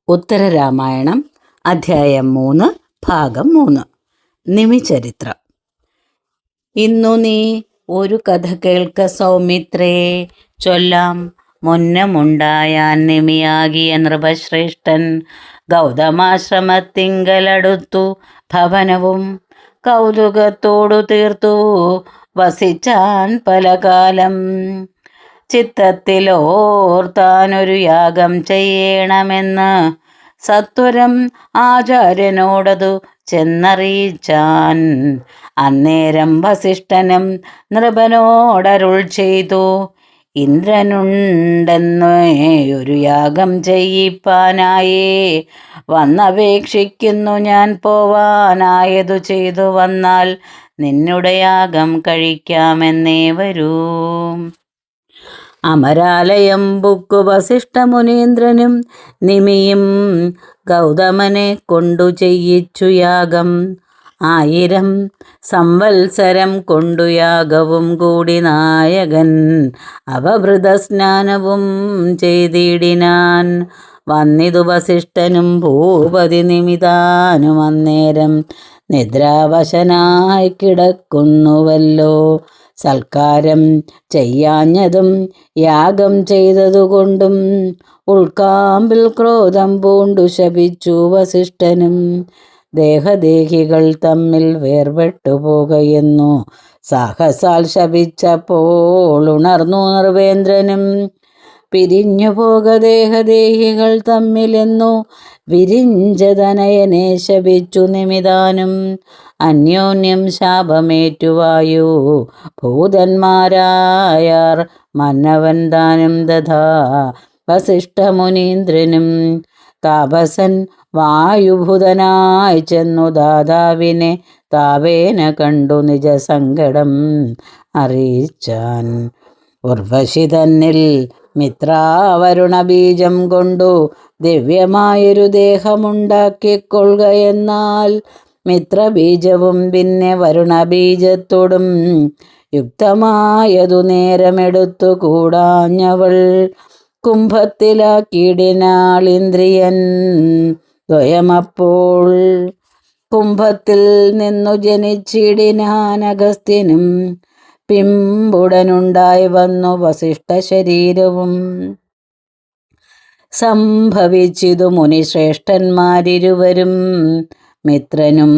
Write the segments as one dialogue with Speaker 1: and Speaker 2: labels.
Speaker 1: ഉത്തരരാമായണം അധ്യായം 3 ഭാഗം 3 നിമിചരിത്രം. ഇന്നു നീ ഒരു കഥ കേൾക്ക സൗമിത്രേ, ചൊല്ലാം. മുന്നമുണ്ടായാൻ നിമിയാകിയ നൃപശ്രേഷ്ഠൻ ഗൗതമാശ്രമത്തിങ്കലടുത്തു ഭവനവും കൗതുകത്തോടു തീർത്തു വസിച്ചാൻ പലകാലം. ചിത്തത്തിലോർത്താനൊരു യാഗം ചെയ്യണമെന്ന് സത്വരം ആചാര്യനോടതു ചെന്നറിയിച്ചാൻ. അന്നേരം വസിഷ്ഠനും നൃപനോടരുൾ ചെയ്തു, ഇന്ദ്രനുണ്ടെന്ന് ഒരു യാഗം ചെയ്യിപ്പാനായേ വന്നപേക്ഷിക്കുന്നു ഞാൻ. പോവാനായതു ചെയ്തു വന്നാൽ നിന്നുടെ യാഗം കഴിക്കാമെന്നേ വരൂ. അമരാലയം ബുക്കു വസിഷ്ഠമുനീന്ദ്രനും നിമിയും ഗൗതമനെ കൊണ്ടു ചെയ്യിച്ചു യാഗം. 1000 സംവത്സരം കൊണ്ടു യാഗവും കൂടി നായകൻ അവഭൃതസ്നാനവും ചെയ്തിടിനാൻ. വന്നിതു വസിഷ്ഠനും ഭൂപതി നിമിതാനും അന്നേരം നിദ്രാവശനായി കിടക്കുന്നുവല്ലോ. സൽക്കാരം ചെയ്യാഞ്ഞതും യാഗം ചെയ്തതുകൊണ്ടും ഉൾക്കാമ്പിൽ ക്രോധം പൂണ്ടു ശപിച്ചു വസിഷ്ഠനും. ദേഹദേഹികൾ തമ്മിൽ വേർപെട്ടു പോകയെന്നു സാഹസാൽ ശപിച്ചപ്പോൾ ഉണർന്നു നൃപേന്ദ്രനും. പിരിഞ്ഞു പോക ദേഹദേഹികൾ തമ്മിലെന്നു വിരിഞ്ചതനയനെ ശപിച്ചു നിമിതാനും. അന്യോന്യം ശാപമേറ്റുവായു ഭൂതന്മാരായാർ മന്നവൻ താനും തഥാ വസിഷ്ഠമുനീന്ദ്രനും. താപസൻ വായുഭൂതനായി ചെന്നു ദാതാവിനെ താപേന കണ്ടു നിജസങ്കടം അറിയിച്ചാൻ. ഉർവശി തന്നിൽ മിത്രാവരുണ ബീജം കൊണ്ടു ദിവ്യമായൊരു ദേഹമുണ്ടാക്കിക്കൊള്ളുകയെന്നാൽ മിത്രബീജവും പിന്നെ വരുണബീജത്തോടും യുക്തമായതു നേരമെടുത്തു കൂടാഞ്ഞവൾ കുംഭത്തിലാക്കിയിടിനാൾ ഇന്ദ്രിയൻ ദ്വയമപ്പോൾ. കുംഭത്തിൽ നിന്നു ജനിച്ചിടിനാൻ അഗസ്ത്യനും. പിമ്പുടനുണ്ടായി വന്നു വസിഷ്ഠ ശരീരവും. സംഭവിച്ചിതു മുനിശ്രേഷ്ഠന്മാരിരുവരും. മിത്രനും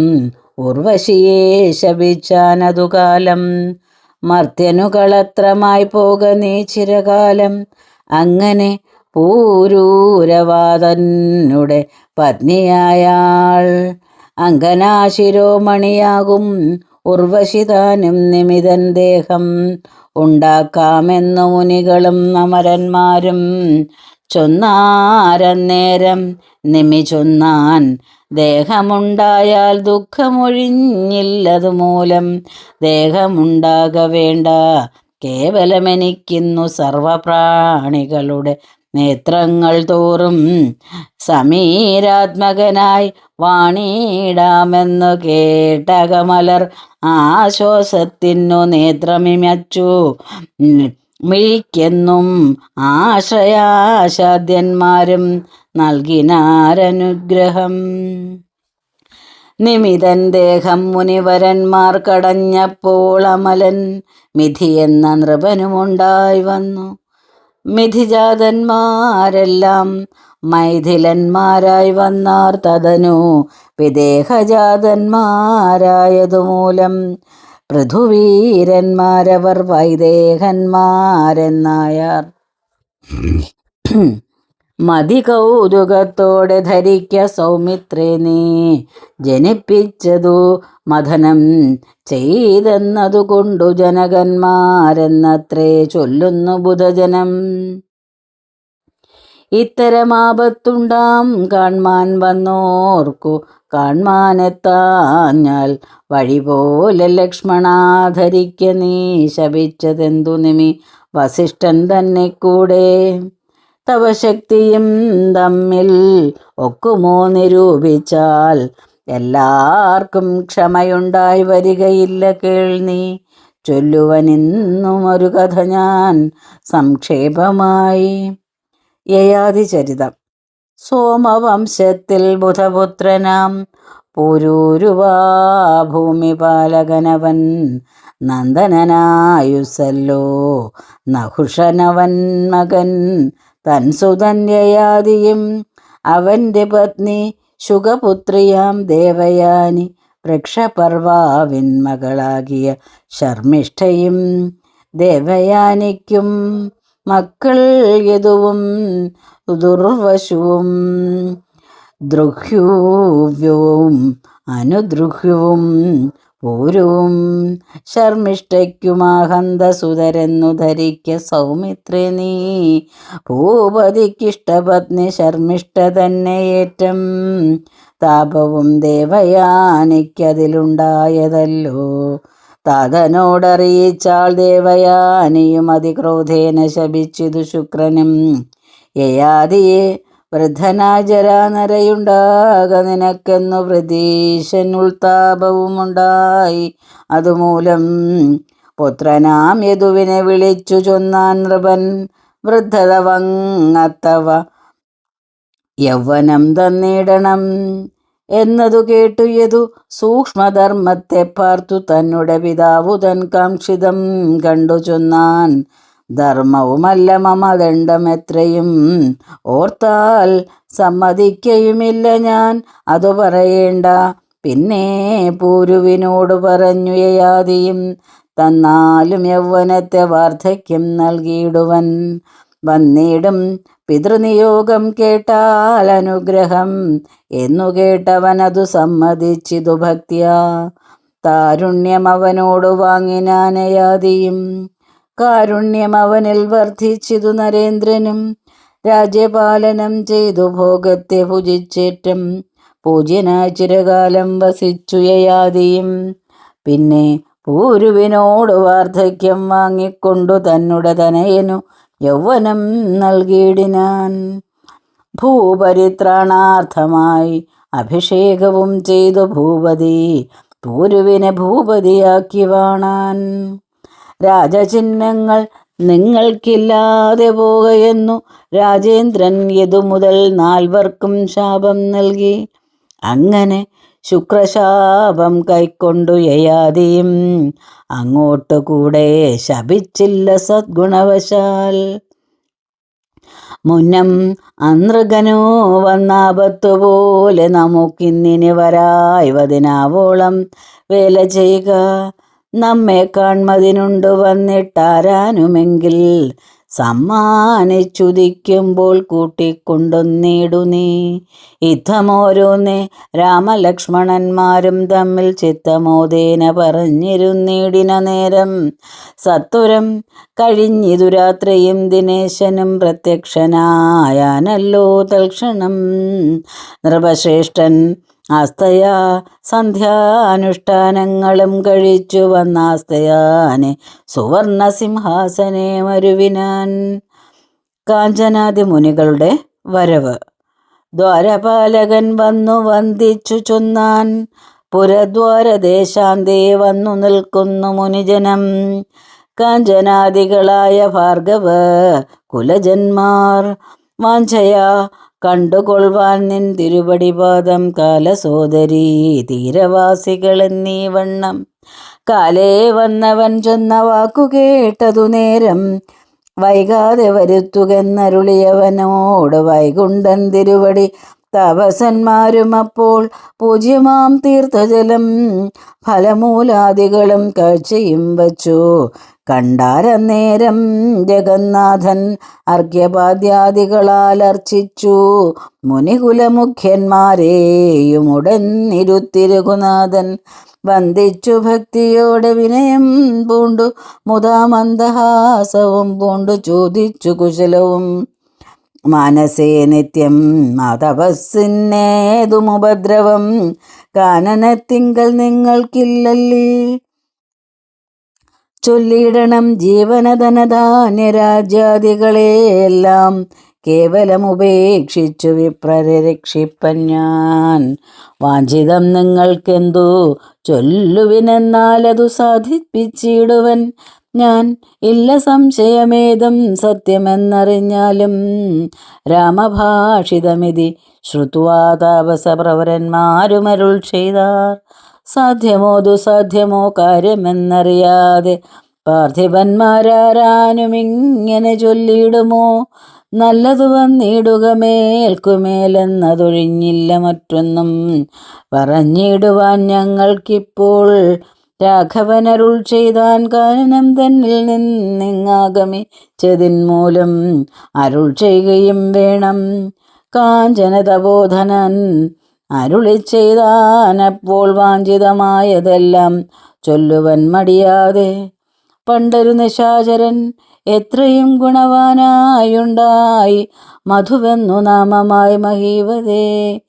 Speaker 1: ഉർവശിയെ ശപിച്ചാനതുകാലം. മർത്യനു കളത്രമായി പോക നീ ചിരകാലം. അങ്ങനെ പൂരൂരവാദനുടെ പത്നിയായാൾ അങ്കനാശിരോമണിയാകും ഉർവശിതാനും നിമിതൻ ദേഹം ഉണ്ടാക്കാമെന്നു മുനികളും അമരന്മാരും ചൊന്നാരന്നേരം. നിമി ചൊന്നാൻ, ദേഹമുണ്ടായാൽ ദുഃഖമൊഴിഞ്ഞില്ലതുമൂലം ദേഹമുണ്ടാക വേണ്ട. കേവലമെനിക്കിന്നു സർവപ്രാണികളുടെ നേത്രങ്ങൾ തോറും സമീരാത്മകനായി വാണിടാമെന്നു കേട്ടകമലർ ആശ്വാസത്തിനു നേത്രമിമച്ചു മിഴിക്കെന്നും ആശ്രയാശാദ്യന്മാരും നൽകിനാരനുഗ്രഹം. നിമിതൻ ദേഹം മുനിവരന്മാർ കടഞ്ഞപ്പോൾ അമലൻ മിഥി എന്ന നൃപനുമുണ്ടായി വന്നു. മിഥിജാതന്മാരെല്ലാം മൈഥിലന്മാരായി വന്നാർ. തദനു വിദേഹജാതന്മാരായതുമൂലം പൃഥുവീരന്മാരവർ വൈദേഹന്മാരെന്നായാർ. മതി കൗതുകത്തോടെ ധരിക്ക സൗമിത്രേ, നീ ജനിപ്പിച്ചതു മഥനം ചെയ്തെന്നതുകൊണ്ടു ജനകന്മാരെന്നത്രേ ചൊല്ലുന്നു ബുധജനം. ഇത്തരമാപത്തുണ്ടാം കാൺമാൻ വന്നോർക്കു കാൺമാനെത്താഞ്ഞാൽ വഴി പോലെ ലക്ഷ്മണാധരിക്ക നീ ശപിച്ചതെന്തു നിമി വസിഷ്ഠൻ തന്നെ കൂടെ. തവ ശക്തിയും തമ്മിൽ ഒക്കുമോ നിരൂപിച്ചാൽ എല്ലാവർക്കും ക്ഷമയുണ്ടായി വരികയില്ല. കേൾനീ ചൊല്ലുവനിന്നും ഒരു കഥ ഞാൻ സംക്ഷേപമായി. യയാതിചരിതം. സോമവംശത്തിൽ ബുധപുത്രനാം പുരൂരുവാ ഭൂമിപാലകനവൻ നന്ദനനായുസല്ലോ നഹുഷനവൻ മകൻ തൻ സുതന്യയാദിയും അവൻ്റെ പത്നി ശുഗപുത്രിയാം ദേവയാനി വൃക്ഷപർവാവിൻ മകളാകിയ ശർമ്മിഷ്ഠയും ദേവയാനിക്കും മക്കൾ യദുവും ദുർവശുവും ദ്രുഹ്യുവ്യവും അനുദ്രുഹ്യവും പൂരുവും ശർമ്മിഷ്ഠയ്ക്കുമാഹന്തസുതരെന്നു ധരിക്ക സൗമിത്രേ നീ ഭൂപതിക്കിഷ്ടപത്നി ശർമ്മിഷ്ഠ തന്നെ ഏറ്റം താപവും ദേവയാനിക്കതിലുണ്ടായതല്ലോ താതനോടറിയിച്ചാൾ ദേവയാനിയും അതിക്രോധേന ശപിച്ചിതു ശുക്രനും യയാതിയെ വൃദ്ധനായ ജരാനരയുണ്ടാക നിനക്കെന്നു പ്രതീശനുൾത്താപവുമുണ്ടായി. അതുമൂലം പുത്രനാം യദുവിനെ വിളിച്ചു ചൊന്നാൻ നൃപൻ വൃദ്ധത വങ്ങത്തവ യൗവനം തന്നിടണം എന്നതു കേട്ടു യദു സൂക്ഷ്മധർമ്മത്തെ പാർത്തു തന്നെ പിതാവു തൻ കാക്ഷിതം കണ്ടു ചൊന്നാൻ ധർമ്മവുമല്ല മമ ദണ്ഡം എത്രയും ഓർത്താൽ സമ്മതിക്കയുമില്ല ഞാൻ അതു പറയേണ്ട. പിന്നെ പൂരുവിനോട് പറഞ്ഞു യയാതിയും തന്നാലും യൗവനത്തെ വാർദ്ധക്യം നൽകിയിടുവൻ വന്നിടും പിതൃനിയോഗം കേട്ടാൽ അനുഗ്രഹം എന്നു കേട്ടവനതു സമ്മതിച്ചിതു ഭക്തിയാ. താരുണ്യം അവനോട് വാങ്ങിനാൻ യയാതിയും കാരുണ്യം അവനിൽ വർദ്ധിച്ചിതു നരേന്ദ്രനും രാജ്യപാലനം ചെയ്തു ഭോഗത്തെ ഭുജിച്ചേറ്റം പൂജ്യനായി ചിരകാലം വസിച്ചു യയാതിയും. പിന്നെ പൂരുവിനോട് വാർദ്ധക്യം വാങ്ങിക്കൊണ്ടു തന്നെ തനയനു യൗവനം നൽകിയിടിനാൻ. ഭൂപരിത്രാണാർത്ഥമായി അഭിഷേകവും ചെയ്തു ഭൂപതി പൂരുവിനെ ഭൂപതിയാക്കി വാണാൻ. രാജചിഹ്നങ്ങൾ നിങ്ങൾക്കില്ലാതെ പോകയെന്നു രാജേന്ദ്രൻ യദു മുതൽ 4 ശാപം നൽകി. അങ്ങനെ ശുക്രശാപം കൈക്കൊണ്ടു യയാതിയും അങ്ങോട്ടു കൂടെ ശപിച്ചില്ല സദ്ഗുണവശാൽ. മുന്നം അനൃഗനോ വന്നാപത്തുപോലെ നമുക്കിന്നിനി വരായ്വതിനാവോളം വേല ചെയ്യുക. നമ്മെ കാൺമതിനുണ്ടു വന്നിട്ടാരാനുമെങ്കിൽ സമ്മാനിച്ചുദിക്കുമ്പോൾ കൂട്ടിക്കൊണ്ടൊന്നിടു നീ. യുദ്ധമോരോന്നേ രാമലക്ഷ്മണന്മാരും തമ്മിൽ ചിത്തമോദേന പറഞ്ഞിരുന്നിടിന നേരം സത്വരം കഴിഞ്ഞിതു രാത്രിയും ദിനേശനും പ്രത്യക്ഷനായാനല്ലോ തൽക്ഷണം. നൃപശ്രേഷ്ഠൻ ആസ്തയാ സന്ധ്യാനുഷ്ഠാനങ്ങളും കഴിച്ചു വന്നാസ്തയാനെ സുവർണ സിംഹാസനെ മരുവിനാൻ. കാഞ്ചനാദി മുനികളുടെ വരവ്. ദ്വാരപാലകൻ വന്നു വന്ദിച്ചു ചൊന്നാൻ പുരദ്വാരദേശാന്തേ വന്നു നിൽക്കുന്നു മുനിജനം. കാഞ്ചനാദികളായ ഭാർഗവ കുലജന്മാർ വാഞ്ചയാ കണ്ടുകൊള്ളുവാൻ നിൻ തിരുവടിപാദം കാലസോദരീ തീരവാസികളെന്നീ വണ്ണം. കാലേ വന്നവൻ ചൊന്ന വാക്കു കേട്ടതു നേരം വൈകാതെ വരുത്തുകെന്നരുളിയവനോട് വൈകുണ്ഠൻ തിരുവടി താപസന്മാരും അപ്പോൾ പൂജ്യമാം തീർത്ഥജലം ഫലമൂലാദികളും കാഴ്ചയും വച്ചു കണ്ടാരന്നേരം ജഗന്നാഥൻ അർഘ്യപാദ്യാദികളാൽ അർച്ചിച്ചു മുനികുലമുഖ്യന്മാരെയും ഉടൻ ഇരുത്തിരഘുനാഥൻ വന്ദിച്ചു ഭക്തിയോടെ വിനയം പൂണ്ടു മുദാമന്ദഹാസവും പൂണ്ടു ചോദിച്ചു കുശലവും. മാനസേ നിത്യം മാതപസ്സിന്നേതുമുപദ്രവം കാനനത്തിങ്കൽ നിങ്ങൾക്കില്ലല്ലേ. ചൊല്ലിയിടണം ജീവനധനധാന്യരാജ്യാദികളെയെല്ലാം കേവലം ഉപേക്ഷിച്ചു വിപ്രരെ രക്ഷിപ്പൻ ഞാൻ. വാഞ്ചിതം നിങ്ങൾക്കെന്തു ചൊല്ലുവിനെന്നാലതു സാധിപ്പിച്ചിടുവൻ ഞാൻ ഇല്ല സംശയമേതും സത്യമെന്നറിഞ്ഞാലും രാമഭാഷിതമിതി ശ്രുത്വാ താപസപ്രവരന്മാരുമരുൾ ചെയ്താർ. സാധ്യമോ ദുസാധ്യമോ കാര്യമെന്നറിയാതെ പാർത്ഥിവന്മാരാരാനുമിങ്ങനെ ചൊല്ലിയിടുമോ? നല്ലതു വന്നിടുക മേൽക്കുമേലെന്നതൊഴിഞ്ഞില്ല മറ്റൊന്നും പറഞ്ഞിടുവാൻ ഞങ്ങൾക്കിപ്പോൾ. രാഘവനരുൾ ചെയ്താൻ കാനനം തന്നിൽ നിന്നിങ്ങാഗമിച്ചതിൻ മൂലം അരുൾ ചെയ്യുകയും വേണം. കാഞ്ചനതബോധനൻ അരുളി ചെയ്താനപ്പോൾ വാഞ്ചിതമായതെല്ലാം ചൊല്ലുവൻ മടിയാതെ. പണ്ടൊരു നിശാചരൻ എത്രയും ഗുണവാനായുണ്ടായി, മധുവെന്നു നാമമായി മഹീവതേ.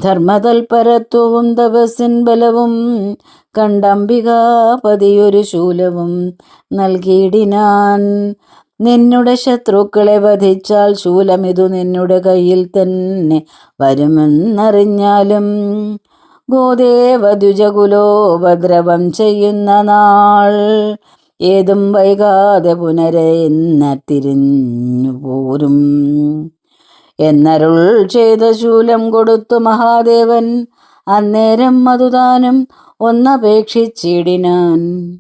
Speaker 1: ധർമ്മതൽപരത്വവും തപസ്സിൻ ബലവും കണ്ടംബികാപതിയൊരു ശൂലവും നൽകിയിടിനാൻ. നിന്നുടെ ശത്രുക്കളെ വധിച്ചാൽ ശൂലമിതു നിന്നുടെ കയ്യിൽ തന്നെ വരുമെന്നറിഞ്ഞാലും ഗോദേവദ്വിജകുലോപദ്രവം ചെയ്യുന്ന നാൾ ഏതും വൈകാതെ പുനരെന്ന തിരിഞ്ഞു പോരും എന്നരുൾ ചെയ്ത ശൂലം കൊടുത്തു മഹാദേവൻ. അന്നേരം മധുദാനം ഒന്നപേക്ഷിച്ചിടിനാൻ.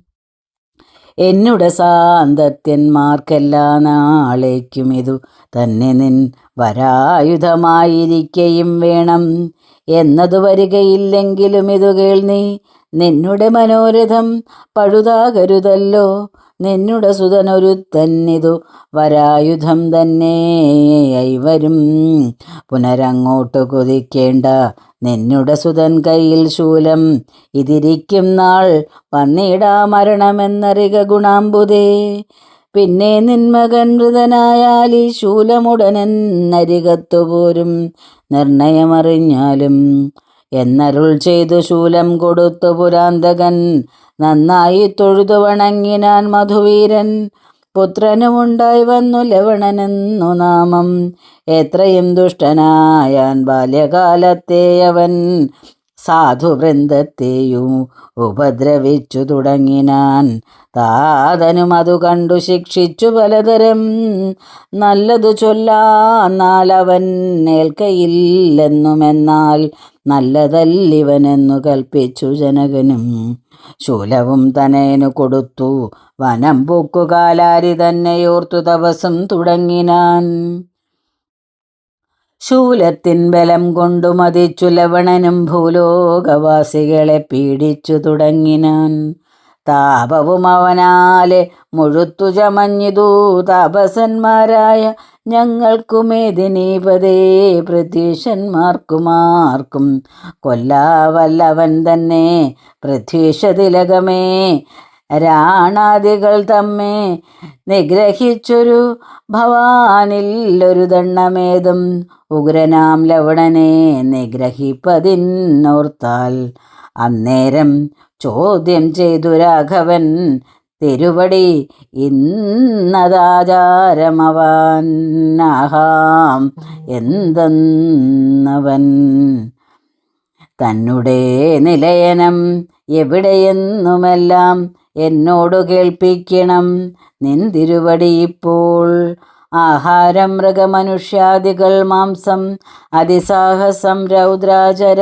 Speaker 1: എന്നുടെ സാന്തത്യന്മാർക്കെല്ലാ നാളേക്കും ഇതു തന്നെ നിൻ വരായുധമായിരിക്കയും വേണം എന്നതു വരികയില്ലെങ്കിലും ഇതു കേൾനീ. നിന്നുടെ മനോരഥം പഴുതാകരുതല്ലോ. നിന്നുടെ സുതനൊരുത്തന്നിതു വരായുധം തന്നെയായി വരും. പുനരങ്ങോട്ട് കൊതിക്കേണ്ട നിന്നുടെ സുതൻ കയ്യിൽ ശൂലം ഇതിരിക്കും നാൾ വന്നിടാ മരണമെന്നറിക ഗുണാംബുദേ. പിന്നെ നിന്മകൻ മൃതനായാൽ ഈ ശൂലമുടനെന്നരികത്തു പോരും നിർണയമറിഞ്ഞാലും എന്നരുൾ ചെയ്തു ശൂലം കൊടുത്തു പുരാന്തകൻ. നന്നായി തൊഴുതു വണങ്ങിനാൻ മധുവീരൻ. പുത്രനുമുണ്ടായി വന്നു ലവണനെന്നു നാമം. എത്രയും ദുഷ്ടനായാൻ ബാല്യകാലത്തെ അവൻ സാധുവൃന്ദത്തെയും ഉപദ്രവിച്ചു തുടങ്ങിനാൻ. താതനും അതു കണ്ടു ശിക്ഷിച്ചു പലതരം. നല്ലതു ചൊല്ലാന്നാൽ അവൻ ഏൽക്കയില്ലെന്നുമെന്നാൽ നല്ലതല്ലിവനെന്നു കൽപ്പിച്ചു ജനകനും. ശൂലവും തനേനു കൊടുത്തു വനം പൂക്കുകാലാരി തന്നെയോർത്തു തപസ്സും തുടങ്ങിനാൻ. ശൂലത്തിൻ ബലം കൊണ്ടു മതിച്ചു ലവണനും ഭൂലോകവാസികളെ പീഡിച്ചു തുടങ്ങിനാൻ. താപവും അവനാലെ മുഴുത്തു ചമഞ്ഞിതു താപസന്മാരായ ഞങ്ങൾക്കുമേദിനീപതേ. പൃഥ്വീശന്മാർക്കുമാർക്കും കൊല്ലാവല്ലവൻ തന്നെ പൃഥ്വീശതിലകമേ. രാണാദികൾ തമ്മെ നിഗ്രഹിച്ചൊരു ഭവാനില്ലൊരു ദണ്ണമേതും ഉഗ്രനാം ലവണനെ നിഗ്രഹിപ്പതിന്നോർത്താൽ. അന്നേരം ചോദ്യം ചെയ്തു രാഘവൻ തിരുവടി ഇന്നതാചാരമവാൻ. ആഹാം എന്തെന്നവൻ തന്നുടെ നിലയനം എവിടെയെന്നുമെല്ലാം എന്നോടു കേൾപ്പിക്കണം നിൻ തിരുവടി ഇപ്പോൾ. ആഹാരം മൃഗമനുഷ്യാദികൾ മാംസം അതിസാഹസം രൗദ്രാചര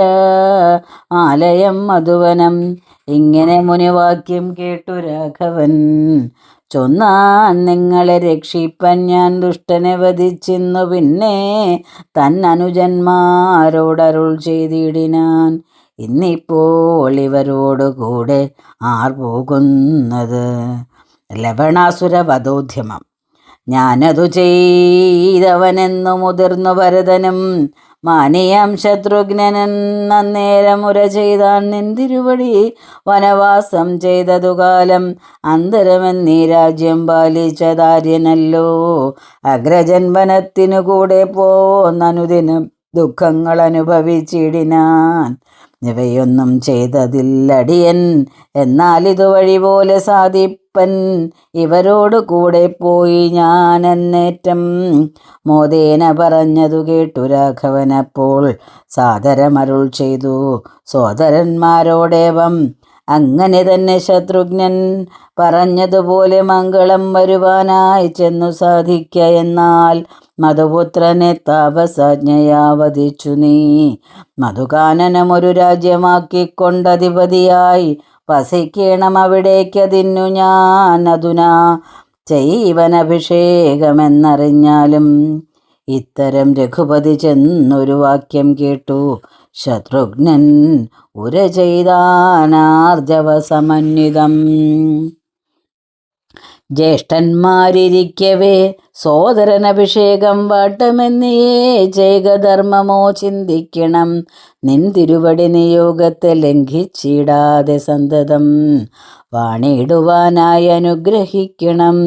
Speaker 1: ആലയം മധുവനം. ഇങ്ങനെ മുനിവാക്യം കേട്ടു രാഘവൻ ചൊന്നാൻ നിങ്ങളെ രക്ഷിപ്പൻ ഞാൻ ദുഷ്ടനെ വധിച്ചിന്നു. പിന്നെ തന്നനുജന്മാരോടരുൾ ചെയ്തിടിനാൻ. ഇന്നിപ്പോൾ ഇവരോട് കൂടെ ആർ പോകുന്നത്? ലവണാസുര വധോദ്യമം. ഞാനതു ചെയ്തവനെന്നു മുതിർന്നു ഭരതനും മാനിയാം ശത്രുഘ്നൻ അന്നേരം ഉര ചെയ്താൻ. നിന്തിരുവടി വനവാസം ചെയ്തതു കാലം അന്തരമെന്നീ രാജ്യം പാലിച്ചതാര്യനല്ലോ. അഗ്രജൻ വനത്തിനു കൂടെ പോന്നനുദിനം ദുഃഖങ്ങൾ അനുഭവിച്ചിടിനാൻ. ഇവയൊന്നും ചെയ്തതില്ലടിയൻ, എന്നാലിതു വഴി പോലെ സാധിപ്പൻ. ഇവരോട് കൂടെ പോയി ഞാൻ എന്നേറ്റം മോദേന പറഞ്ഞതു കേട്ടു രാഘവനപ്പോൾ സാദരമരുൾ ചെയ്തു സോദരന്മാരോടേവം. അങ്ങനെ തന്നെ ശത്രുഘ്നൻ പറഞ്ഞതുപോലെ മംഗളം വരുവാനായി ചെന്നു സാധിക്ക. എന്നാൽ മധുപുത്രനെ താപസാജ്ഞയാ വധിച്ചു നീ. മധുകാനനമൊരു രാജ്യമാക്കിക്കൊണ്ടധിപതിയായി വസിക്കണം അവിടേക്കതിന്നു ഞാൻ അധുനാ ചെയ്വനഭിഷേകമെന്നറിഞ്ഞാലും. ഇത്തരം രഘുപതി ചെന്നൊരു വാക്യം കേട്ടു. ശത്രുഘ്നൻ ഉര ചെയ്താനാർജവസമന്വിതം. ജ്യേഷ്ഠന്മാരിരിക്കവേ സോദരനഭിഷേകം വാട്ടമെന്നിയേ ചെയ്കധർമ്മമോ ചിന്തിക്കണം. നിൻ തിരുവടി നിയോഗത്തെ ലംഘിച്ചിടാതെ സന്തതം വാണിടുവാനായി അനുഗ്രഹിക്കണം.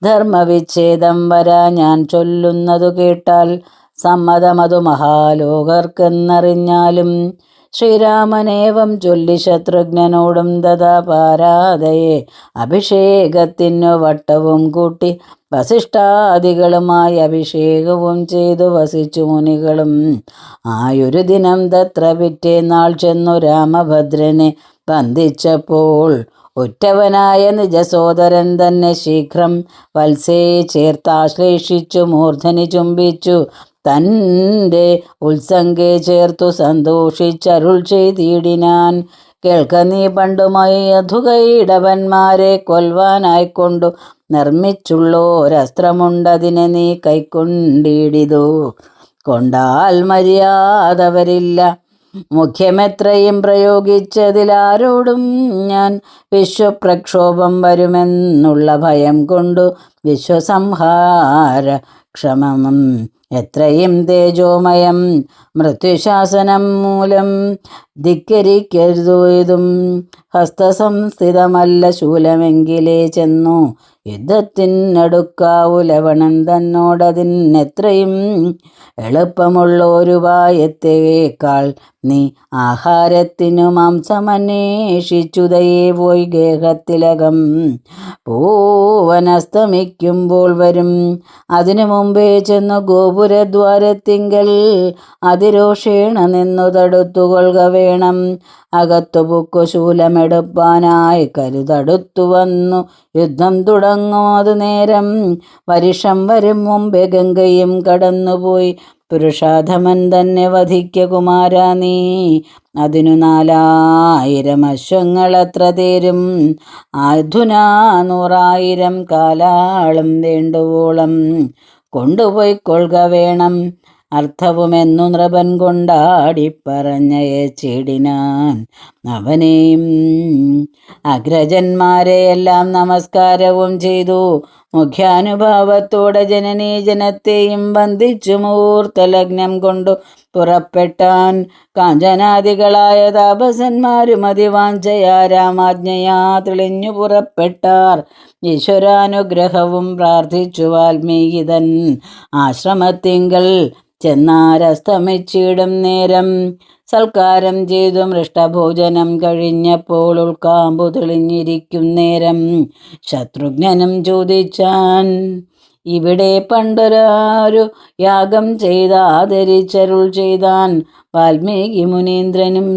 Speaker 1: ധർമ്മവിച്ഛേദം വരാ ഞാൻ ചൊല്ലുന്നതു കേട്ടാൽ സമ്മതമതു മഹാലോകർക്കെന്നറിഞ്ഞാലും. ശ്രീരാമനേവം ചൊല്ലി ശത്രുഘ്നനോടും തഥാ പാരാതയെ അഭിഷേകത്തിനു വട്ടവും കൂട്ടി വസിഷ്ഠാദികളുമായി അഭിഷേകവും ചെയ്തു വസിച്ചു മുനികളും. ആയൊരു ദിനം തത്ര പിറ്റേന്നാൾ ചെന്നു രാമഭദ്രനെ വന്ദിച്ചപ്പോൾ ഉറ്റവനായ നിജസോദരൻ തന്നെ ശീഘ്രം വത്സേ ചേർത്താശ്ലേഷിച്ചു മൂർധനി ചുംബിച്ചു തൻ്റെ ഉത്സംഗെ ചേർത്തു സന്തോഷിച്ചരുൾ ചെയ്തിടിനാൻ. കേൾക്ക നീ പണ്ടുമായി അധുകൈടവന്മാരെ കൊൽവാനായിക്കൊണ്ടു നിർമ്മിച്ചുള്ളോരസ്ത്രമുണ്ടതിനെ നീ കൈക്കൊണ്ടിടിതു. കൊണ്ടാൽ മര്യാദ വരില്ല. മുഖ്യമെത്രയും പ്രയോഗിച്ചതിലാരോടും ഞാൻ വിശ്വപ്രക്ഷോഭം വരുമെന്നുള്ള ഭയം കൊണ്ടു വിശ്വസംഹാര ക്ഷമം എത്രയും തേജോമയം മൃത്യുശാസനം മൂലം ധിക്കരിക്കരുതും. ഹസ്തസംസ്ഥിതമല്ല ശൂലമെങ്കിലേ ചെന്നു യുദ്ധത്തിനടുക്കാവു. ലവണൻ തന്നോടതിനെത്രയും എളുപ്പമുള്ളൊരുപായത്തേക്കാൾ നീ ആഹാരത്തിനു മാംസമന്വേഷിച്ചുതയേ പോയി ഗേഹത്തിലകം പൂവനസ്തമിക്കുമ്പോൾ വരും. അതിനു മുമ്പേ ചെന്നു ഗോപുരദ്വാരത്തിങ്കൽ അതിരോഷേണ നിന്നു തടുത്തുകൊള്ളുക വേണം. അകത്തു പൊക്കു ശൂലമെടുപ്പാനായി കരുതടുത്തു വന്നു യുദ്ധം തുടങ്ങും. അതു നേരം വരിഷം വരും മുമ്പേ ഗംഗയും കടന്നുപോയി പുരുഷാധമൻ തന്നെ വധിക്ക കുമാരാ നീ. അതിനു 4000 അശ്വങ്ങളത്ര തേരും അധുനാ 100,000 കാലാളും വേണ്ടുവോളം കൊണ്ടുപോയിക്കൊള്ളുക വേണം. അർത്ഥവുമെന്നു നൃപൻ കൊണ്ടാടിപ്പറഞ്ഞയച്ചിടിനാൻ. അവനെയും അഗ്രജന്മാരെയെല്ലാം നമസ്കാരവും ചെയ്തു മുഖ്യാനുഭാവത്തോടെ ജനനീ ജനത്തെയും വന്ദിച്ചു മുഹൂർത്തലഗ്നം കൊണ്ടു പുറപ്പെട്ടാൻ. കാഞ്ചനാദികളായ താപസന്മാരും അതിവാഞ്ചയാ രാമാജ്ഞയാ തെളിഞ്ഞു പുറപ്പെട്ടാർ. ഈശ്വരാനുഗ്രഹവും പ്രാർത്ഥിച്ചു വാൽമീകിതൻ ആശ്രമത്തിങ്കൽ ചെന്നാരസ്തമിച്ചിടും നേരം. സൽക്കാരം ചെയ്തു മൃഷ്ടഭോജനം കഴിഞ്ഞപ്പോൾ ഉൾക്കാമ്പു തെളിഞ്ഞിരിക്കും നേരം ശത്രുഘ്നനും ചോദിച്ചാൻ, ഇവിടെ പണ്ടൊരു യാഗം ചെയ്ത് ആദരിച്ചരുൾ ചെയ്താൻ വാൽമീകി മുനീന്ദ്രനും.